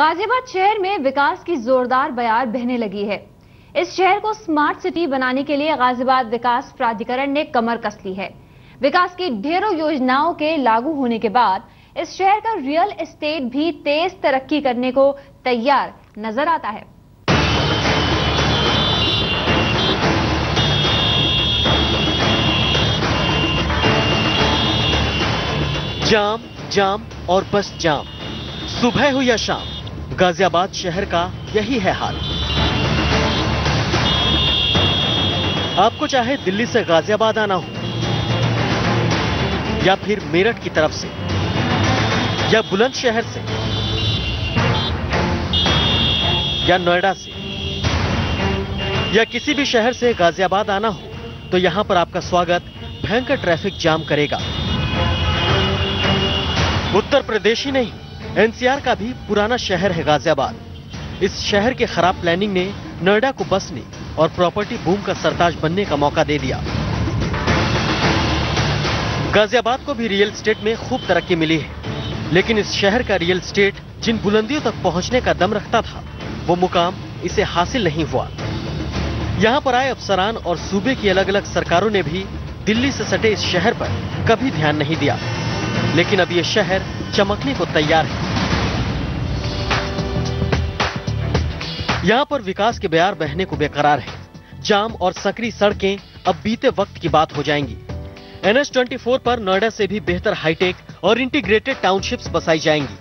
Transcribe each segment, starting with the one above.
गाजियाबाद शहर में विकास की जोरदार बयार बहने लगी है। इस शहर को स्मार्ट सिटी बनाने के लिए गाजियाबाद विकास प्राधिकरण ने कमर कस ली है। विकास की ढेरों योजनाओं के लागू होने के बाद इस शहर का रियल एस्टेट भी तेज तरक्की करने को तैयार नजर आता है। जाम जाम और बस जाम, सुबह हो या शाम, गाजियाबाद शहर का यही है हाल। आपको चाहे दिल्ली से गाजियाबाद आना हो या फिर मेरठ की तरफ से या बुलंदशहर से या नोएडा से या किसी भी शहर से गाजियाबाद आना हो तो यहां पर आपका स्वागत भयंकर ट्रैफिक जाम करेगा। उत्तर प्रदेश ही नहीं, एनसीआर का भी पुराना शहर है गाजियाबाद। इस शहर के खराब प्लानिंग ने नोएडा को बसने और प्रॉपर्टी बूम का सरताज बनने का मौका दे दिया। गाजियाबाद को भी रियल एस्टेट में खूब तरक्की मिली है, लेकिन इस शहर का रियल एस्टेट जिन बुलंदियों तक पहुंचने का दम रखता था, वो मुकाम इसे हासिल नहीं हुआ। यहां पर आए अफसरान और सूबे की अलग अलग सरकारों ने भी दिल्ली से सटे इस शहर पर कभी ध्यान नहीं दिया, लेकिन अब ये शहर चमकने को तैयार है। यहां पर विकास के बयार बहने को बेकरार है। जाम और सकरी सड़कें अब बीते वक्त की बात हो जाएंगी। NH24 पर नोएडा से भी बेहतर हाईटेक और इंटीग्रेटेड टाउनशिप्स बसाई जाएंगी।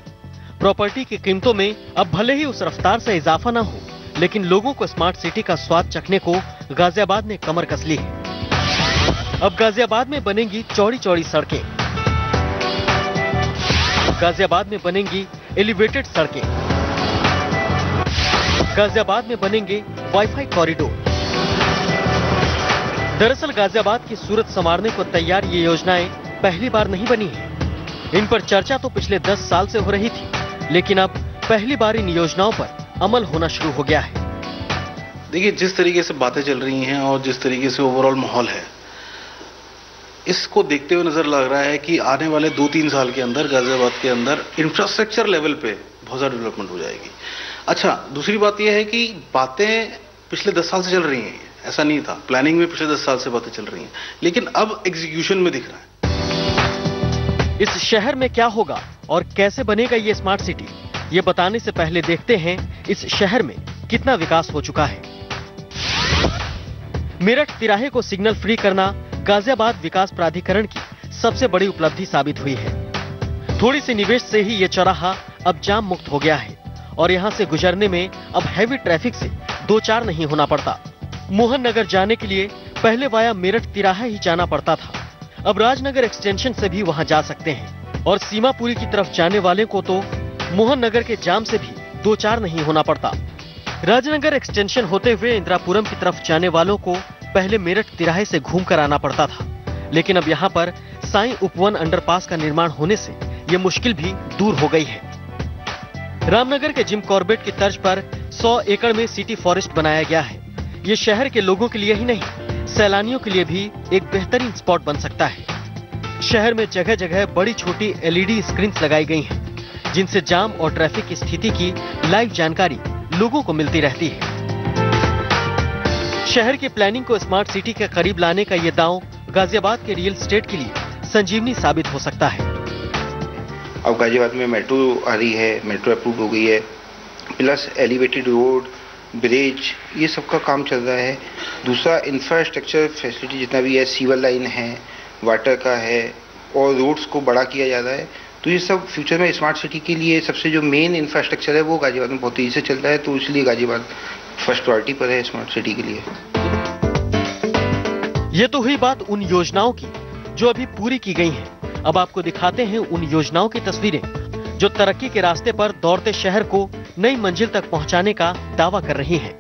प्रॉपर्टी की कीमतों में अब भले ही उस रफ्तार से इजाफा ना हो, लेकिन लोगों को स्मार्ट सिटी का स्वाद चखने को गाजियाबाद ने कमर कस ली है। अब गाजियाबाद में बनेंगी चौड़ी चौड़ी सड़कें, गाजियाबाद में बनेंगी एलिवेटेड सड़कें, गाजियाबाद में बनेंगे वाईफाई कॉरिडोर। दरअसल गाजियाबाद की सूरत संवारने को तैयार ये योजनाएं पहली बार नहीं बनी हैं। इन पर चर्चा तो पिछले 10 साल से हो रही थी, लेकिन अब पहली बार इन योजनाओं पर अमल होना शुरू हो गया है। देखिए, जिस तरीके से बातें चल रही हैं और जिस तरीके से ओवरऑल माहौल है, इसको देखते हुए नजर लग रहा है कि आने वाले 2-3 साल के अंदर गाजियाबाद के अंदर इंफ्रास्ट्रक्चर लेवल पे बहुत ज्यादा डेवलपमेंट हो जाएगी। अच्छा, दूसरी बात यह है कि बातें पिछले 10 साल से चल रही हैं, ऐसा नहीं था। प्लानिंग में पिछले 10 साल से बातें चल रही हैं, लेकिन अब एग्जीक्यूशन में दिख रहा है। इस शहर में क्या होगा और कैसे बनेगा ये स्मार्ट सिटी, ये बताने से पहले देखते हैं इस शहर में कितना विकास हो चुका है। मेरठ तिराहे को सिग्नल फ्री करना गाजियाबाद विकास प्राधिकरण की सबसे बड़ी उपलब्धि साबित हुई है। थोड़ी सी निवेश से ही ये चौराहा अब जाम मुक्त हो गया है और यहाँ से गुजरने में अब हैवी ट्रैफिक से 2-4 नहीं होना पड़ता। मोहन नगर जाने के लिए पहले वाया मेरठ तिराहा ही जाना पड़ता था, अब राजनगर एक्सटेंशन से भी वहां जा सकते हैं और सीमापुरी की तरफ जाने वाले को तो मोहन नगर के जाम से भी 2-4 नहीं होना पड़ता। राजनगर एक्सटेंशन होते हुए इंदिरापुरम की तरफ जाने वालों को पहले मेरठ तिराहे से घूमकर आना पड़ता था, लेकिन अब यहाँ पर साई उपवन अंडरपास का निर्माण होने से ये मुश्किल भी दूर हो गई है। रामनगर के जिम कॉर्बेट की तर्ज पर 100 एकड़ में सिटी फॉरेस्ट बनाया गया है। ये शहर के लोगों के लिए ही नहीं, सैलानियों के लिए भी एक बेहतरीन स्पॉट बन सकता है। शहर में जगह जगह बड़ी छोटी LED स्क्रीन्स लगाई गई हैं, जिनसे जाम और ट्रैफिक की स्थिति की लाइव जानकारी लोगों को मिलती रहती है। शहर की प्लानिंग को स्मार्ट सिटी के करीब लाने का ये दांव गाजियाबाद के रियल एस्टेट के लिए संजीवनी साबित हो सकता है। अब गाजियाबाद में मेट्रो आ रही है, मेट्रो अप्रूव हो गई है, प्लस एलिवेटेड रोड, ब्रिज, ये सब का काम चल रहा है। दूसरा इंफ्रास्ट्रक्चर फैसिलिटी जितना भी है, सीवर लाइन है, वाटर का है और रोड्स को बड़ा किया जा रहा है। तो ये सब फ्यूचर में स्मार्ट सिटी के लिए सबसे जो मेन इंफ्रास्ट्रक्चर है वो गाजियाबाद में बहुत तेजी से चल रहा है, तो इसलिए गाजियाबाद फर्स्ट प्रायोरिटी पर है स्मार्ट सिटी के लिए। ये तो हुई बात उन योजनाओं की जो अभी पूरी की गई हैं। अब आपको दिखाते हैं उन योजनाओं की तस्वीरें जो तरक्की के रास्ते पर दौड़ते शहर को नई मंजिल तक पहुंचाने का दावा कर रही हैं।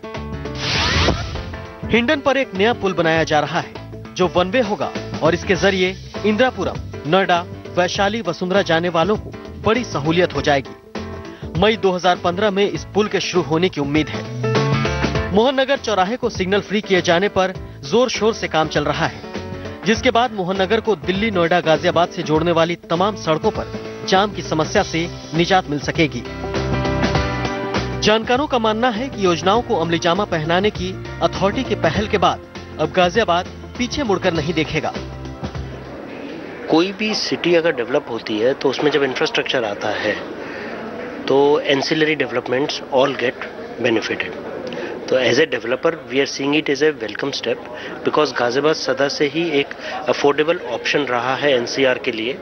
हिंडन पर एक नया पुल बनाया जा रहा है जो वन वे होगा और इसके जरिए इंदिरापुरम, नोएडा, वैशाली, वसुंधरा जाने वालों को बड़ी सहूलियत हो जाएगी। मई 2015 में इस पुल के शुरू होने की उम्मीद है। मोहन नगर चौराहे को सिग्नल फ्री किए जाने पर जोर शोर से काम चल रहा है, जिसके बाद मोहन नगर को दिल्ली, नोएडा, गाजियाबाद से जोड़ने वाली तमाम सड़कों पर जाम की समस्या से निजात मिल सकेगी। जानकारों का मानना है कि योजनाओं को अमलीजामा पहनाने की अथॉरिटी की पहल के बाद अब गाजियाबाद पीछे मुड़कर नहीं देखेगा। कोई भी सिटी अगर डेवलप होती है तो उसमें जब इंफ्रास्ट्रक्चर आता है तो ancillary developments all get benefited. तो as a developer we are seeing it as a welcome step, because Ghaziabad सदा से ही एक अफोर्डेबल ऑप्शन रहा है एनसीआर के लिए।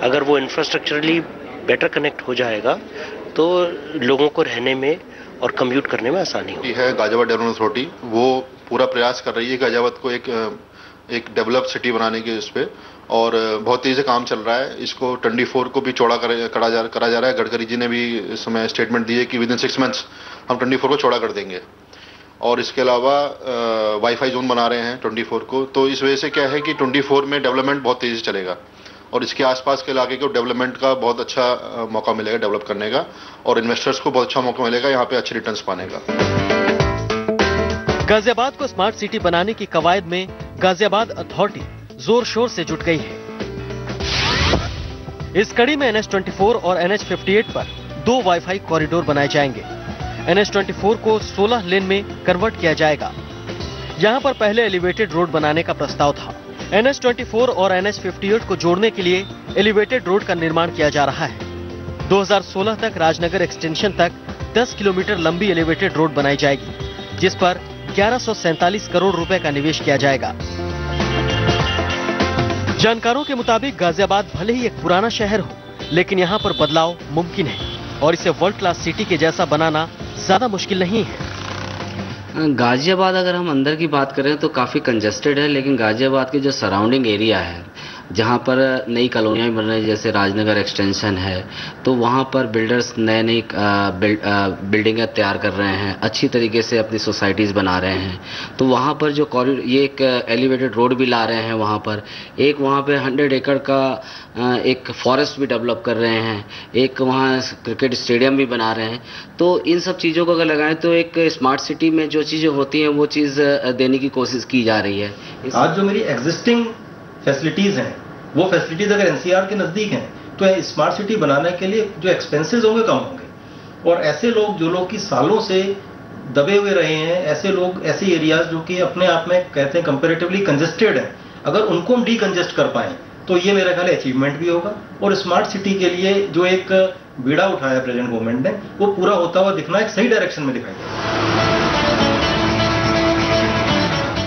अगर वो इंफ्रास्ट्रक्चरली बेटर कनेक्ट हो जाएगा तो लोगों को रहने में और कम्यूट करने में आसानी होगी। है गाजियाबाद डेवलपमेंट अथॉरिटी, वो पूरा प्रयास कर रही है गाजियाबाद को एक डेवलप सिटी बनाने के उस पे, और बहुत तेजी से काम चल रहा है। इसको 24 को भी चौड़ा करा जा रहा है। गडकरी जी ने भी इस समय स्टेटमेंट दी है कि विद इन 6 मंथ्स हम 24 को चौड़ा कर देंगे, और इसके अलावा वाईफाई जोन बना रहे हैं 24 को। तो इस वजह से क्या है कि 24 में डेवलपमेंट बहुत तेजी से चलेगा और इसके आसपास के इलाके को डेवलपमेंट का बहुत अच्छा मौका मिलेगा डेवलप करने का, और इन्वेस्टर्स को बहुत अच्छा मौका मिलेगा यहाँ पे अच्छे रिटर्न्स पाने का। गाजियाबाद को स्मार्ट सिटी बनाने की कवायद में गाजियाबाद अथॉरिटी जोर शोर से जुट गई है। इस कड़ी में NH24 और NH58 पर 2 वाईफाई कॉरिडोर बनाए जाएंगे। NH24 को 16 लेन में कन्वर्ट किया जाएगा। यहां पर पहले एलिवेटेड रोड बनाने का प्रस्ताव था। NH24 और NH58 को जोड़ने के लिए एलिवेटेड रोड का निर्माण किया जा रहा है। 2016 तक राजनगर एक्सटेंशन तक 10 किलोमीटर लंबी एलिवेटेड रोड बनाई जाएगी, जिस पर 1147 करोड़ रुपए का निवेश किया जाएगा। जानकारों के मुताबिक गाजियाबाद भले ही एक पुराना शहर हो, लेकिन यहाँ पर बदलाव मुमकिन है और इसे वर्ल्ड क्लास सिटी के जैसा बनाना ज्यादा मुश्किल नहीं है। गाजियाबाद अगर हम अंदर की बात करें तो काफ़ी कंजेस्टेड है, लेकिन गाजियाबाद के जो सराउंडिंग एरिया है जहाँ पर नई कॉलोनियाँ बन रही हैं, जैसे राजनगर एक्सटेंशन है, तो वहाँ पर बिल्डर्स नई बिल्डिंगें तैयार कर रहे हैं, अच्छी तरीके से अपनी सोसाइटीज़ बना रहे हैं। तो वहाँ पर जो कॉरिडोर, ये एक एलिवेटेड रोड भी ला रहे हैं वहाँ पर, एक वहाँ पे 100 एकड़ का एक फॉरेस्ट भी डेवलप कर रहे हैं, एक वहाँ क्रिकेट स्टेडियम भी बना रहे हैं। तो इन सब चीज़ों को अगर लगाएं तो एक स्मार्ट सिटी में जो चीज़ें होती हैं वो चीज़ देने की कोशिश की जा रही है। आज जो मेरी एग्जिस्टिंग फैसिलिटीज़ हैं, वो फैसिलिटीज़ अगर एनसीआर के नज़दीक हैं तो स्मार्ट सिटी बनाने के लिए जो एक्सपेंसेस होंगे कम होंगे, और ऐसे लोग जो लोग कि सालों से दबे हुए रहे हैं, ऐसे लोग, ऐसे एरियाज जो कि अपने आप में कहते हैं कंपैरेटिवली कंजेस्टेड हैं, अगर उनको हम डीकंजेस्ट कर पाएं तो ये मेरा ख्याल अचीवमेंट भी होगा। और स्मार्ट सिटी के लिए जो एक बीड़ा उठाया प्रेजेंट गवर्नमेंट ने, वो पूरा होता हुआ दिखना एक सही डायरेक्शन में दिखाई देगा।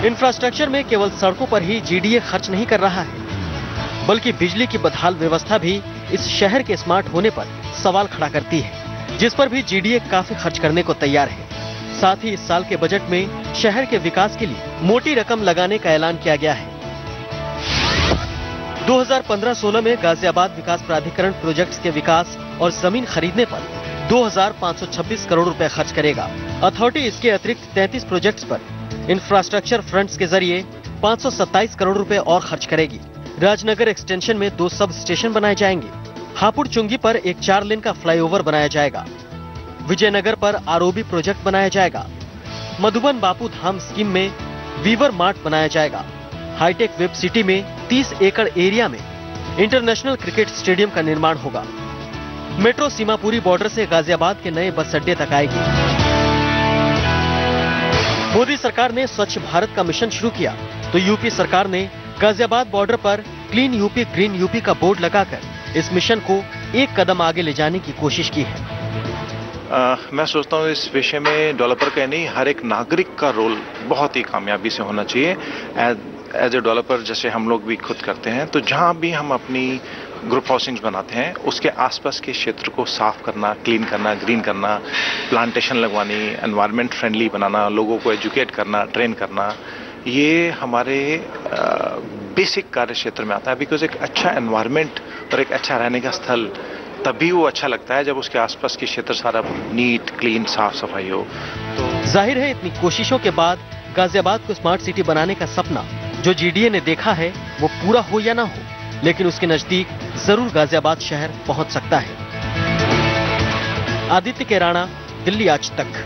इंफ्रास्ट्रक्चर में केवल सड़कों पर ही जीडीए खर्च नहीं कर रहा है, बल्कि बिजली की बदहाल व्यवस्था भी इस शहर के स्मार्ट होने पर सवाल खड़ा करती है, जिस पर भी जीडीए काफी खर्च करने को तैयार है। साथ ही इस साल के बजट में शहर के विकास के लिए मोटी रकम लगाने का ऐलान किया गया है। 2015-16 में गाजियाबाद विकास प्राधिकरण प्रोजेक्ट्स के विकास और जमीन खरीदने पर 2526 करोड़ रुपए खर्च करेगा। अथॉरिटी इसके अतिरिक्त 33 प्रोजेक्ट्स पर इंफ्रास्ट्रक्चर फंड्स के जरिए 527 करोड़ रुपए और खर्च करेगी। राजनगर एक्सटेंशन में 2 सब स्टेशन बनाए जाएंगे। हापुड़ चुंगी पर एक 4 लेन का फ्लाईओवर बनाया जाएगा। विजयनगर पर आरओबी प्रोजेक्ट बनाया जाएगा। मधुबन बापू धाम स्कीम में वीवर मार्ट बनाया जाएगा। हाईटेक वेब सिटी में 30 एकड़ एरिया में इंटरनेशनल क्रिकेट स्टेडियम का निर्माण होगा। मेट्रो सीमापुरी बॉर्डर से गाजियाबाद के नए बस अड्डे तक आएगी। मोदी सरकार ने स्वच्छ भारत का मिशन शुरू किया तो यूपी सरकार ने गाजियाबाद बॉर्डर पर क्लीन यूपी ग्रीन यूपी का बोर्ड लगाकर इस मिशन को एक कदम आगे ले जाने की कोशिश की है। मैं सोचता हूँ इस विषय में डेवलपर का नहीं, हर एक नागरिक का रोल बहुत ही कामयाबी से होना चाहिए। एज ए डेवलपर जैसे हम लोग भी खुद करते हैं, तो जहाँ भी हम अपनी ग्रुप हाउसिंग्स बनाते हैं उसके आसपास के क्षेत्र को साफ करना, क्लीन करना, ग्रीन करना, प्लांटेशन लगवानी, एनवायरनमेंट फ्रेंडली बनाना, लोगों को एजुकेट करना, ट्रेन करना, ये हमारे बेसिक कार्य क्षेत्र में आता है। बिकॉज एक अच्छा एनवायरनमेंट और एक अच्छा रहने का स्थल तभी वो अच्छा लगता है जब उसके आसपास के क्षेत्र सारा नीट, क्लीन, साफ सफाई हो। तो जाहिर है इतनी कोशिशों के बाद गाजियाबाद को स्मार्ट सिटी बनाने का सपना जो जीडीए ने देखा है वो पूरा हो या ना हो, लेकिन उसके नजदीक जरूर गाजियाबाद शहर पहुंच सकता है। आदित्य केराना, दिल्ली आज तक।